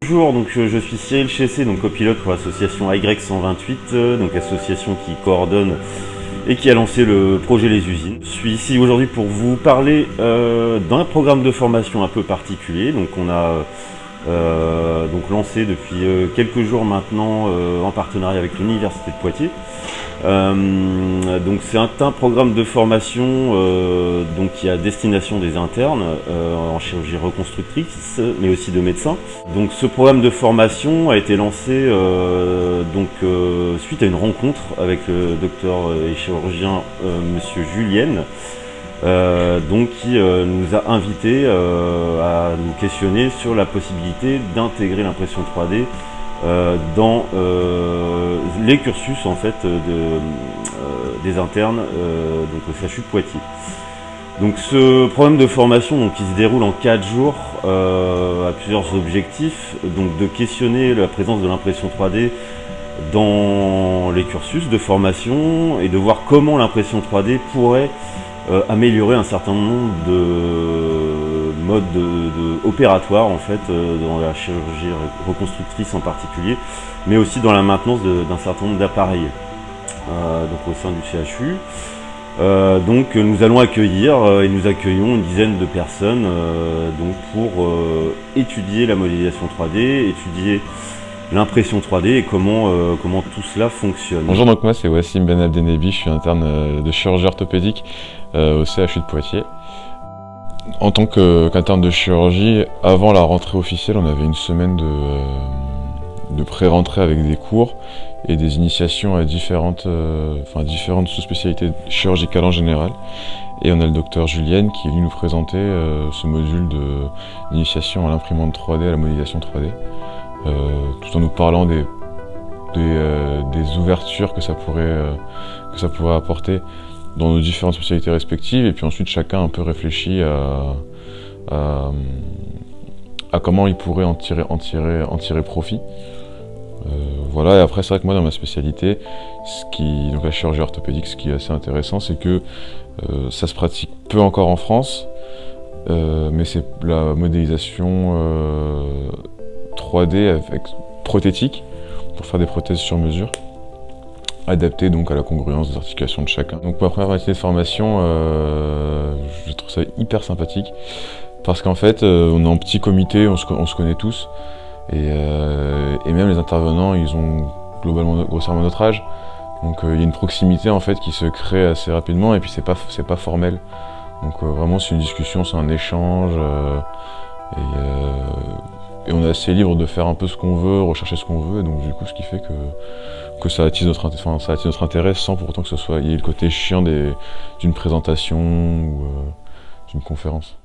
Bonjour, donc je suis Cyril Chessé, donc copilote pour l'association AY128, donc association qui coordonne et qui a lancé le projet Les Usines. Je suis ici aujourd'hui pour vous parler d'un programme de formation un peu particulier. Donc on a lancé depuis quelques jours maintenant en partenariat avec l'Université de Poitiers. Donc c'est un programme de formation donc qui est à destination des internes en chirurgie reconstructrice, mais aussi de médecins. Donc ce programme de formation a été lancé suite à une rencontre avec le docteur et chirurgien monsieur Julien, qui nous a invités à nous questionner sur la possibilité d'intégrer l'impression 3D dans les cursus en fait des internes donc au CHU de Poitiers. Donc ce programme de formation qui se déroule en 4 jours a plusieurs objectifs, donc de questionner la présence de l'impression 3D dans les cursus de formation et de voir comment l'impression 3D pourrait améliorer un certain nombre de modes opératoires en fait dans la chirurgie reconstructrice en particulier, mais aussi dans la maintenance d'un certain nombre d'appareils donc au sein du CHU. Donc nous allons accueillir et nous accueillons une dizaine de personnes pour étudier la modélisation 3D, étudier l'impression 3D et comment tout cela fonctionne. Bonjour, donc moi c'est Wassim Ben Abdenebi, je suis interne de chirurgie orthopédique au CHU de Poitiers. En tant qu'interne de chirurgie, avant la rentrée officielle, on avait une semaine de pré-rentrée avec des cours et des initiations à différentes sous-spécialités chirurgicales en général. Et on a le docteur Julien qui est venu nous présenter ce module d'initiation à l'imprimante 3D, à la modélisation 3D. Tout en nous parlant des ouvertures que ça pourrait apporter dans nos différentes spécialités respectives, et puis ensuite chacun un peu réfléchit à comment il pourrait en tirer profit. Voilà, et après c'est vrai que moi dans ma spécialité, donc la chirurgie orthopédique, ce qui est assez intéressant, c'est que ça se pratique peu encore en France, mais c'est la modélisation 3D avec prothétique pour faire des prothèses sur mesure, adaptées donc à la congruence des articulations de chacun. Donc ma première matinée de formation, je trouve ça hyper sympathique parce qu'en fait on est en petit comité, on se connaît tous et même les intervenants ils ont globalement grossièrement notre âge, donc il y a une proximité en fait qui se crée assez rapidement et puis c'est pas formel, donc vraiment c'est une discussion, c'est un échange et on est assez libre de faire un peu ce qu'on veut, rechercher ce qu'on veut, et donc du coup ce qui fait que ça attise notre intérêt sans pour autant que il y ait le côté chiant d'une présentation ou d'une conférence.